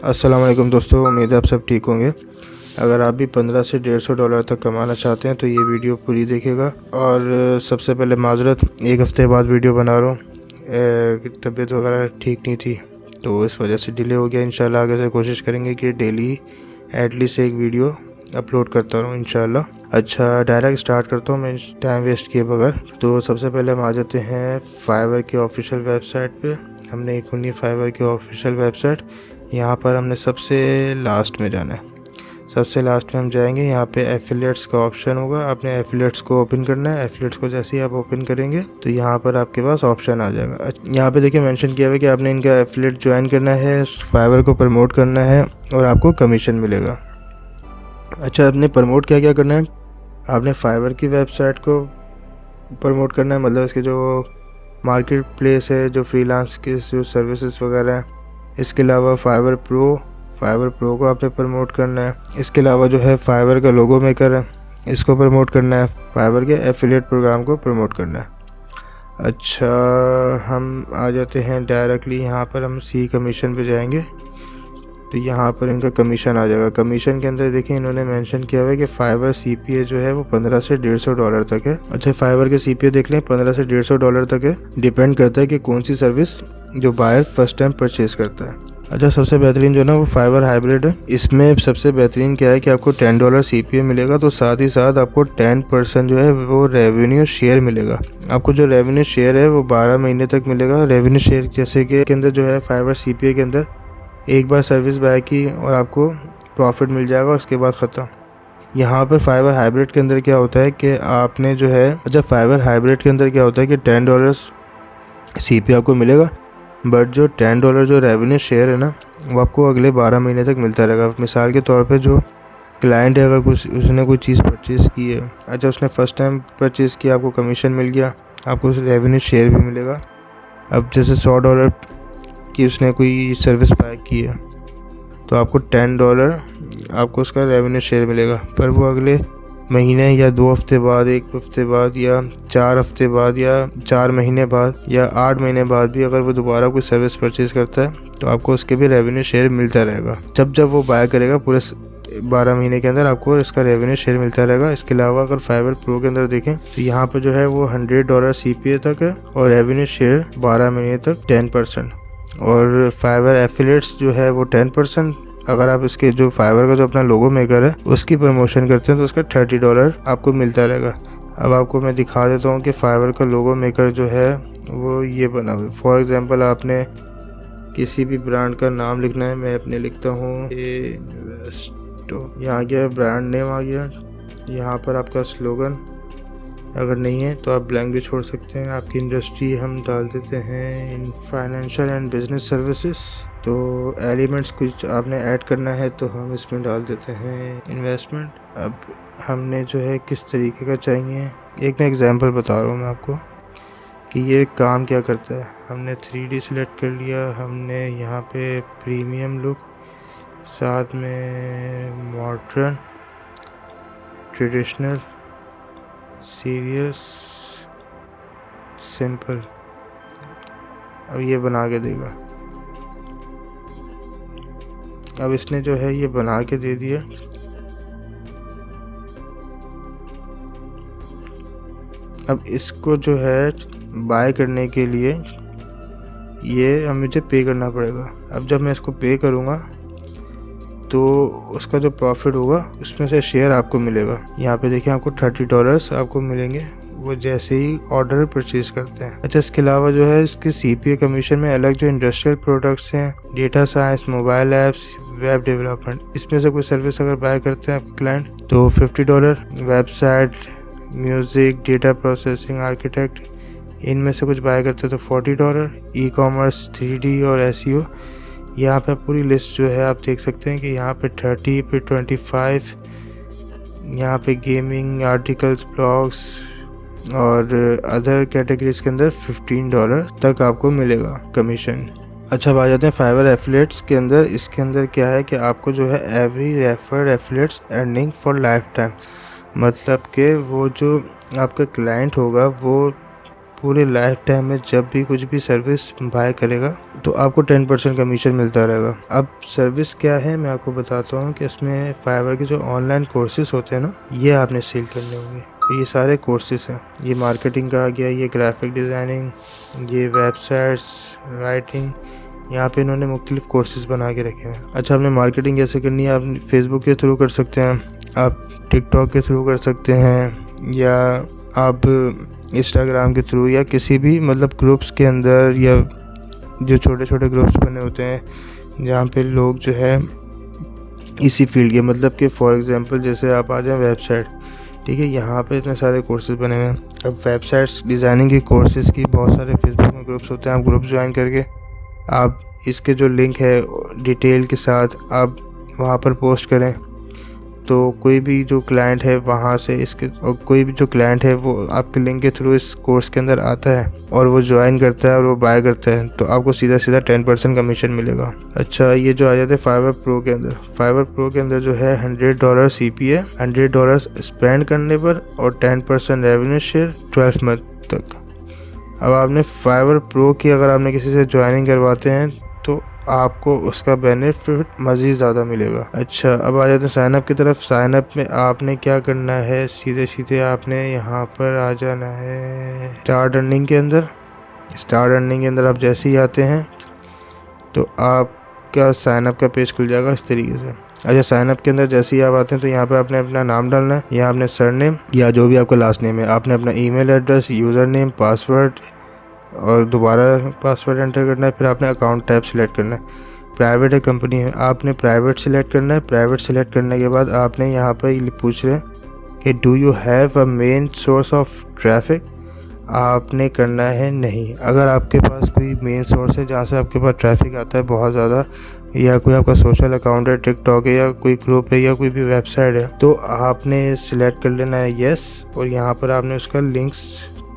अस्सलाम वालेकुम दोस्तों, उम्मीद है आप सब ठीक होंगे। अगर आप भी 15 से $150 तक कमाना चाहते हैं तो ये वीडियो पूरी देखिएगा। और सबसे पहले माज़रत, एक हफ़्ते बाद वीडियो बना रहा हूँ। तबीयत वगैरह ठीक नहीं थी तो इस वजह से डिले हो गया। इंशाल्लाह आगे से कोशिश करेंगे कि डेली एटलीस्ट एक वीडियो अपलोड करता रहूँ इंशाल्लाह। अच्छा, डायरेक्ट स्टार्ट करता हूँ मैं टाइम वेस्ट किए बगैर। तो सबसे पहले हम आ जाते हैं फाइवर के ऑफिशियल वेबसाइट पे। हमने एक खुली फाइवर की ऑफिशियल वेबसाइट। यहाँ पर हमने सबसे लास्ट में जाना है। सबसे लास्ट में हम जाएंगे, यहाँ पे एफिलिएट्स का ऑप्शन होगा। आपने एफिलिएट्स को ओपन करना है। एफिलिएट्स को जैसे ही आप ओपन करेंगे तो यहाँ पर आपके पास ऑप्शन आ जाएगा। यहाँ पे देखिए मेंशन किया हुआ है कि आपने इनका एफिलिएट ज्वाइन करना है, फाइवर को प्रमोट करना है और आपको कमीशन मिलेगा। अच्छा, आपने प्रमोट क्या क्या करना है? आपने फाइवर की वेबसाइट को प्रमोट करना है, मतलब इसके जो मार्केट प्लेस है, जो फ्रीलांस के जो सर्विसेज वगैरह हैं। इसके अलावा फाइवर प्रो को आपने प्रमोट करना है। इसके अलावा जो है फाइवर का लोगो मेकर है, इसको प्रमोट करना है। फाइवर के एफिलिएट प्रोग्राम को प्रमोट करना है। अच्छा, हम आ जाते हैं डायरेक्टली यहाँ पर, हम सी कमीशन पे जाएंगे तो यहाँ पर इनका कमीशन आ जाएगा। कमीशन के अंदर देखिए इन्होंने मेंशन किया हुआ है कि फाइवर सीपीए जो है वो 15 से $150 तक है। अच्छा, फाइवर के सीपीए देख लें, 15 से $150 तक है। डिपेंड करता है कि कौन सी सर्विस जो बायर फर्स्ट टाइम परचेज करता है। अच्छा, सबसे बेहतरीन जो है ना वो फाइवर हाइब्रिड है। इसमें सबसे बेहतरीन क्या है कि आपको $10 सीपीए मिलेगा, तो साथ ही साथ आपको 10% जो है वो रेवेन्यू शेयर मिलेगा। आपको जो रेवेन्यू शेयर है वो 12 महीने तक मिलेगा। रेवेन्यू शेयर जैसे कि के अंदर जो है फाइवर सीपीए के अंदर एक बार सर्विस बाय की और आपको प्रॉफिट मिल जाएगा, उसके बाद ख़त्म। यहाँ पर फाइवर हाइब्रिड के अंदर क्या होता है कि आपने जो है, अच्छा फाइवर हाइब्रिड के अंदर क्या होता है कि $10 सीपीए आपको मिलेगा, बट जो $10 जो रेवेन्यू शेयर है ना वो आपको अगले 12 महीने तक मिलता रहेगा। मिसाल के तौर पे जो क्लाइंट है, अगर कुछ उसने कोई चीज़ परचेज़ की है, अच्छा उसने फर्स्ट टाइम परचेज़ किया, आपको कमीशन मिल गया, आपको रेवेन्यू शेयर भी मिलेगा। अब जैसे $100 की उसने कोई सर्विस बाय की है तो आपको $10 आपको उसका रेवेन्यू शेयर मिलेगा। पर वो अगले महीने या 2 हफ्ते बाद, 1 हफ्ते बाद या 4 हफ्ते बाद या 4 महीने बाद या 8 महीने बाद भी अगर वो दोबारा कोई सर्विस परचेज़ करता है तो आपको उसके भी रेवेन्यू शेयर मिलता रहेगा। जब वो बाय करेगा पूरे 12 महीने के अंदर आपको इसका रेवेन्यू शेयर मिलता रहेगा। इसके अलावा अगर फाइवर प्रो के अंदर देखें तो यहाँ पर जो है वो $100 सीपीए तक है और रेवेन्यू शेयर 12 महीने तक 10%। और फाइवर एफिलिएट्स जो है वो 10%। अगर आप इसके जो फाइवर का जो अपना लोगो मेकर है उसकी प्रमोशन करते हैं तो उसका $30 आपको मिलता रहेगा। अब आपको मैं दिखा देता हूँ कि फाइवर का लोगो मेकर जो है वो ये बना हुआ है। फॉर एग्जांपल आपने किसी भी ब्रांड का नाम लिखना है, मैं अपने लिखता हूँ इन्वेस्टो। यहाँ गया ब्रांड नेम आ गया। यहाँ पर आपका स्लोगन अगर नहीं है तो आप ब्लैंक भी छोड़ सकते हैं। आपकी इंडस्ट्री हम डाल देते हैं in financial and business services. तो एलिमेंट्स कुछ आपने ऐड करना है तो हम इसमें डाल देते हैं इन्वेस्टमेंट। अब हमने जो है किस तरीके का चाहिए, एक मैं एग्जांपल बता रहा हूँ मैं आपको कि ये काम क्या करता है। हमने 3D सिलेक्ट कर लिया, हमने यहाँ पे प्रीमियम लुक, साथ में मॉडर्न, ट्रेडिशनल, सीरियस, सिंपल। अब ये बना के देगा। अब इसने जो है ये बना के दे दिया। अब इसको जो है बाय करने के लिए ये हमें मुझे पे करना पड़ेगा। अब जब मैं इसको पे करूँगा तो उसका जो प्रॉफिट होगा उसमें से शेयर आपको मिलेगा। यहाँ पे देखिए आपको $30 आपको मिलेंगे वो जैसे ही ऑर्डर परचेज करते हैं। अच्छा, इसके अलावा जो है इसके सीपीए कमीशन में अलग जो इंडस्ट्रियल प्रोडक्ट्स हैं, data science, mobile apps, web development, इसमें से कोई सर्विस अगर बाय करते हैं आपके क्लाइंट तो $50। Website, music, data processing, architect, इनमें से कुछ बाय करते हैं तो $40। ई कॉमर्स, 3D और एसईओ, यहाँ पे पूरी लिस्ट जो है आप देख सकते हैं कि यहाँ पे 30 पे 25, यहाँ पे गेमिंग, आर्टिकल्स, ब्लॉग्स और अदर कैटेगरीज के अंदर $15 तक आपको मिलेगा कमीशन। अच्छा, अब आ जाते हैं फाइवर एफिलिएट्स के अंदर। इसके अंदर क्या है कि आपको जो है every referred affiliates earning for life time, मतलब कि वो जो आपका क्लाइंट होगा वो पूरे लाइफ टाइम में जब भी कुछ भी सर्विस बाय करेगा तो आपको 10% कमीशन मिलता रहेगा। अब सर्विस क्या है मैं आपको बताता हूँ कि इसमें फाइवर के जो ऑनलाइन कोर्सेज होते हैं ना, ये आपने सेल करने होंगे। ये सारे कोर्सेज हैं, ये मार्केटिंग का आ गया, ये ग्राफिक डिज़ाइनिंग, ये वेबसाइट्स राइटिंग, यहाँ पे इन्होंने मुख्तलिफ कोर्सेज बना के रखे हैं। अच्छा, आपने मार्केटिंग कैसे करनी है? आप फेसबुक के थ्रू कर सकते हैं, आप टिकटॉक के थ्रू कर सकते हैं, या आप इंस्टाग्राम के थ्रू, या किसी भी मतलब ग्रुप्स के अंदर, या जो छोटे छोटे ग्रुप्स बने होते हैं जहाँ पे लोग जो है इसी फील्ड के, मतलब कि फॉर एग्जांपल जैसे आप आ जाएं वेबसाइट, ठीक है, यहाँ पे इतने सारे कोर्सेज बने हुए हैं। अब वेबसाइट्स डिज़ाइनिंग के कोर्सेज़ की बहुत सारे फेसबुक में ग्रुप्स होते हैं, आप ग्रुप ज्वाइन करके आप इसके जो लिंक है डिटेल के साथ आप वहाँ पर पोस्ट करें, तो कोई भी जो क्लाइंट है वहाँ से इसके, और कोई भी जो क्लाइंट है वो आपके लिंक के थ्रू इस कोर्स के अंदर आता है और वो ज्वाइन करता है और वो बाय करता है, तो आपको सीधा सीधा 10% कमीशन मिलेगा। अच्छा, ये जो आ जाते हैं फाइवर प्रो के अंदर, फाइवर प्रो के अंदर जो है $100 CPA है, $100 स्पेंड करने पर, और 10% रेवेन्यू शेयर 12 मंथ तक। अब आपने फाइवर प्रो की अगर आपने किसी से ज्वाइनिंग करवाते हैं तो आपको उसका बेनिफिट मज़ीद ज़्यादा मिलेगा। अच्छा, अब आ जाते हैं साइनअप की तरफ। साइनअप में आपने क्या करना है, सीधे सीधे आपने यहाँ पर आ जाना है स्टार्ट अर्निंग के अंदर। स्टार्ट अर्निंग के अंदर आप जैसे ही आते हैं तो आपका साइनअप का पेज खुल जाएगा इस तरीके से। अच्छा, साइनअप के अंदर जैसे ही आप आते हैं तो यहाँ पे आपने अपना नाम डालना है, या आपने सरनेम या जो भी आपका लास्ट नेम है, आपने अपना email address, user name, password और दोबारा पासवर्ड एंटर करना है। फिर आपने अकाउंट टाइप सिलेक्ट करना है, प्राइवेट है कंपनी है, आपने प्राइवेट सिलेक्ट करना है। प्राइवेट सिलेक्ट करने के बाद आपने यहाँ पर पूछ रहे हैं कि do you have a main source of traffic, आपने करना है नहीं। अगर आपके पास कोई मेन सोर्स है जहाँ से आपके पास ट्रैफिक आता है बहुत ज़्यादा, या कोई आपका सोशल अकाउंट है, टिकटॉक है, या कोई ग्रुप है, या कोई भी वेबसाइट है, तो आपने सिलेक्ट कर लेना है यस, और यहाँ पर आपने उसका लिंक्स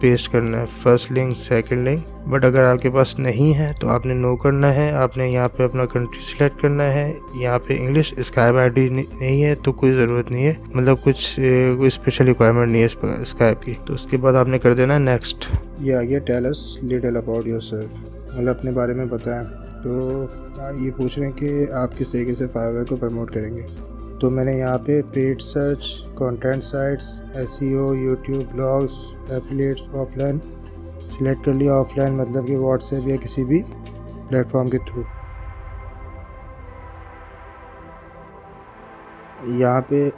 पेस्ट करना है, first link, second link. But अगर आपके पास नहीं है तो आपने नो करना है। आपने यहाँ पे अपना कंट्री सिलेक्ट करना है, यहाँ पे इंग्लिश, स्काइप आईडी नहीं है तो कोई ज़रूरत नहीं है, मतलब कोई स्पेशल रिक्वायरमेंट नहीं है स्काइप की। तो उसके बाद आपने कर देना नेक्स्ट। ये आ गया tell us little about yourself, मतलब अपने बारे में बताएं। तो ये पूछ रहे हैं कि आप किस तरीके से फाइवर को प्रमोट करेंगे। तो मैंने यहाँ पे paid search, content sites, SEO, YouTube, blogs, affiliates, offline select कर लिया। ऑफलाइन मतलब कि व्हाट्सएप या किसी भी प्लेटफॉर्म के थ्रू। यहाँ पे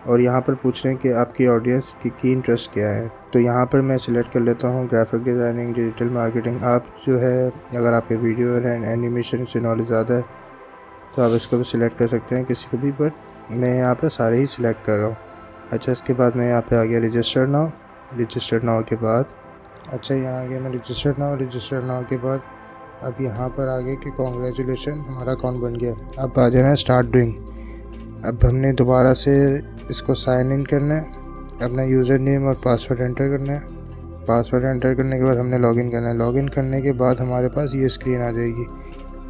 और यहाँ पर पूछ रहे हैं कि आपकी ऑडियंस की इंटरेस्ट क्या है। तो यहाँ पर मैं सिलेक्ट कर लेता हूँ ग्राफिक डिज़ाइनिंग, डिजिटल मार्केटिंग। आप जो है अगर आपके वीडियो एंड एनिमेशन से नॉलेज ज़्यादा है तो आप इसको भी सिलेक्ट कर सकते हैं, किसी को भी, बट मैं यहाँ पे सारे ही सिलेक्ट कर रहा हूँ। अच्छा, इसके बाद मैं यहाँ पे आ गया रजिस्टर नाउ। रजिस्टर नाउ के बाद अच्छा यहाँ आ गया मैं रजिस्टर नाउ। रजिस्टर नाउ के बाद अब यहाँ पर आ गया कि कॉन्ग्रेचुलेशन, हमारा अकाउंट बन गया। अब आ जाना है स्टार्ट डूइंग। अब हमने दोबारा से इसको साइन इन करना है, अपना यूज़र नेम और पासवर्ड एंटर करना है। पासवर्ड एंटर करने के बाद हमने लॉगिन करना है। लॉगिन करने के बाद हमारे पास ये स्क्रीन आ जाएगी।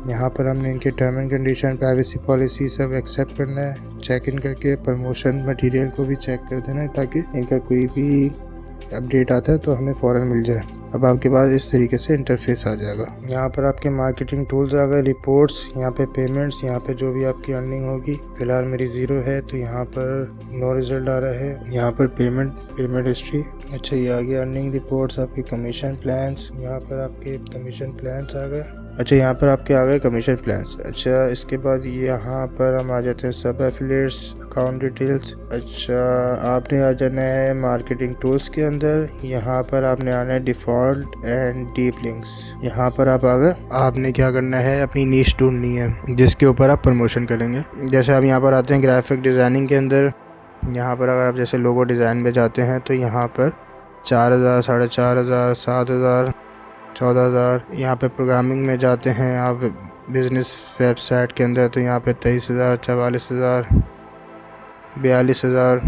यहाँ पर हमने इनके term and condition, privacy policy सब एक्सेप्ट करना है। चेक इन करके प्रमोशन मटेरियल को भी चेक कर देना है ताकि इनका कोई भी अपडेट आता है तो हमें फ़ौरन मिल जाए। अब आपके पास इस तरीके से इंटरफेस आ जाएगा। यहाँ पर आपके मार्केटिंग टूल्स आ गए, रिपोर्ट्स, यहाँ पे पेमेंट्स, यहाँ पे जो भी आपकी अर्निंग होगी। फिलहाल मेरी 0 है तो यहाँ पर नो रिजल्ट आ रहा है। यहाँ पर पेमेंट हिस्ट्री। अच्छा, ये आ गया अर्निंग रिपोर्ट्स, आपके कमीशन प्लान्स। यहाँ पर आपके कमीशन प्लान्स आ गए। अच्छा, यहाँ पर आपके आ गए कमीशन प्लान्स। अच्छा, इसके बाद यहाँ पर हम आ जाते हैं सब एफिलिएट्स, अकाउंट डिटेल्स। अच्छा, आपने आ जाना है मार्केटिंग टूल्स के अंदर। यहाँ पर आपने आना है डिफ़ॉल्ट एंड डीप लिंक्स। यहाँ पर आप आ गए। आपने क्या करना है, अपनी नीश ढूंढनी है जिसके ऊपर आप प्रमोशन करेंगे। जैसे आप यहाँ पर आते हैं ग्राफिक डिज़ाइनिंग के अंदर। यहाँ पर अगर आप जैसे लोगो डिज़ाइन में जाते हैं तो यहाँ पर 4000, 4500, 7000, 14,000। यहाँ पे प्रोग्रामिंग में जाते हैं आप बिज़नेस वेबसाइट के अंदर तो यहाँ पे 23,000, 44,000, 42,000,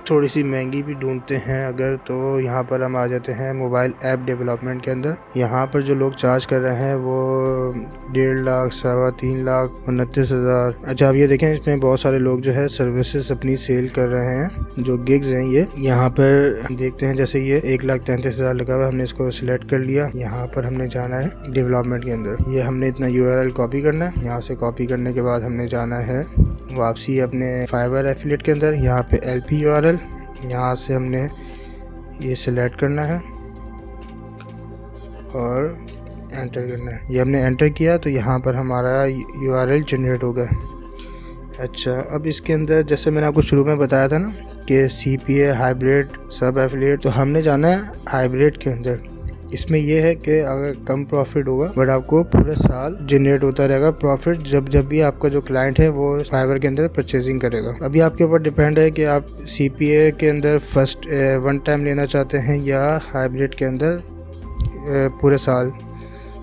थोड़ी सी महंगी भी ढूंढते हैं अगर, तो यहाँ पर हम आ जाते हैं मोबाइल ऐप डेवलपमेंट के अंदर। यहाँ पर जो लोग चार्ज कर रहे हैं वो 1.5 लाख, 3.25 लाख, 29,000। अच्छा, अब ये देखें इसमें बहुत सारे लोग जो है सर्विसेज अपनी सेल कर रहे हैं, जो गिग्स हैं ये। यहाँ पर देखते हैं जैसे ये 1,33,000 लगा हुआ है, हमने इसको सिलेक्ट कर लिया। यहाँ पर हमने जाना है डेवलपमेंट के अंदर। ये हमने इतना URL कॉपी करना है। यहाँ से कॉपी करने के बाद हमने जाना है वापसी अपने फाइवर एफिलिएट के अंदर। यहाँ पे LP URL, यहाँ से हमने ये सिलेक्ट करना है और एंटर करना है। ये हमने एंटर किया तो यहाँ पर हमारा URL जनरेट हो गया। अच्छा, अब इसके अंदर जैसे मैंने आपको शुरू में बताया था ना कि CPA हाइब्रिड सब एफिलिएट, तो हमने जाना है हाइब्रिड के अंदर। इसमें यह है कि अगर कम प्रॉफिट होगा बट आपको पूरे साल जनरेट होता रहेगा प्रॉफिट, जब भी आपका जो क्लाइंट है वो फाइवर के अंदर परचेजिंग करेगा। अभी आपके ऊपर डिपेंड है कि आप CPA के अंदर फर्स्ट 1 टाइम लेना चाहते हैं या हाइब्रिड के अंदर पूरे साल।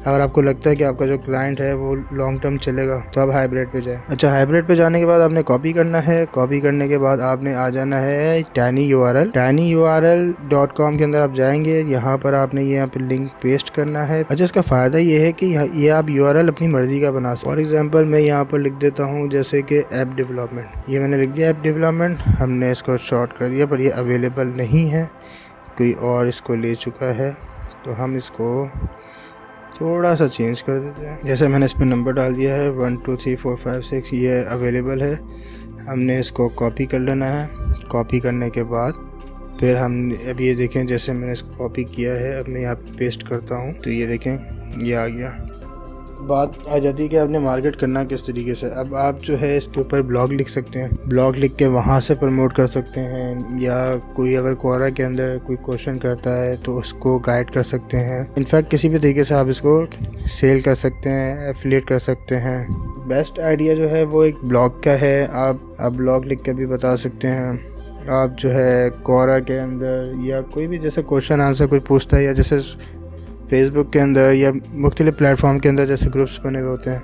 अगर आपको लगता है कि आपका जो क्लाइंट है वो लॉन्ग टर्म चलेगा तो आप हाइब्रिड पे जाएं। अच्छा, हाइब्रिड पे जाने के बाद आपने कॉपी करना है। कॉपी करने के बाद आपने आ जाना है tinyurl.com के अंदर आप जाएंगे। यहाँ पर आपने यहाँ पे लिंक पेस्ट करना है। अच्छा, इसका फ़ायदा ये है कि ये आप URL अपनी मर्जी का बना सकते। फॉर एग्जाम्पल मैं यहाँ पर लिख देता हूँ जैसे कि ऐप डेवलपमेंट। ये मैंने लिख दिया ऐप डेवलपमेंट, हमने इसको शॉर्ट कर दिया, पर ये अवेलेबल नहीं है, कोई और इसको ले चुका है। तो हम इसको थोड़ा सा चेंज कर देते हैं। जैसे मैंने इस पर नंबर डाल दिया है 1 2 3 4 5 6, ये अवेलेबल है। हमने इसको कॉपी कर लेना है। कॉपी करने के बाद फिर हम अब ये देखें जैसे मैंने इसको कॉपी किया है, अब मैं यहाँ पे पेस्ट करता हूँ तो ये देखें ये आ गया। बात आ जाती है कि आपने मार्केट करना किस तरीके से। अब आप जो है इसके ऊपर ब्लॉग लिख सकते हैं, ब्लॉग लिख के वहाँ से प्रमोट कर सकते हैं, या कोई अगर क्वोरा के अंदर कोई क्वेश्चन करता है तो उसको गाइड कर सकते हैं। इनफैक्ट किसी भी तरीके से आप इसको सेल कर सकते हैं, एफिलिएट कर सकते हैं। बेस्ट आइडिया जो है वो एक ब्लॉग का है। आप ब्लॉग लिख के भी बता सकते हैं। आप जो है क्वोरा के अंदर या कोई भी जैसे क्वेश्चन आंसर कोई पूछता है, या जैसे फेसबुक के अंदर या मुख्तलिफ प्लेटफॉर्म के अंदर जैसे ग्रुप्स बने हुए होते हैं,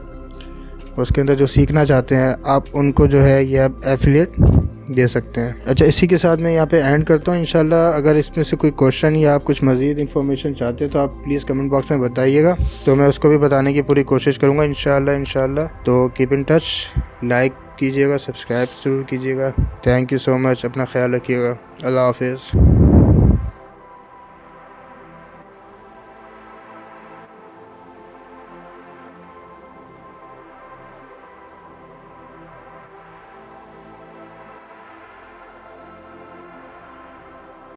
उसके अंदर जो सीखना चाहते हैं आप उनको जो है ये आप एफिलिएट दे सकते हैं। अच्छा, इसी के साथ मैं यहाँ पे एंड करता हूँ। इंशाल्लाह अगर इसमें से कोई क्वेश्चन या आप कुछ मज़ीद इन्फॉर्मेशन चाहते हैं तो आप प्लीज़ कमेंट बॉक्स में बताइएगा, तो मैं उसको भी बताने की पूरी कोशिश करूँगा इंशाल्लाह। तो कीप इन टच, लाइक कीजिएगा, सब्सक्राइब ज़रूर कीजिएगा। थैंक यू सो मच, अपना ख्याल रखिएगा। अल्लाह हाफिज़।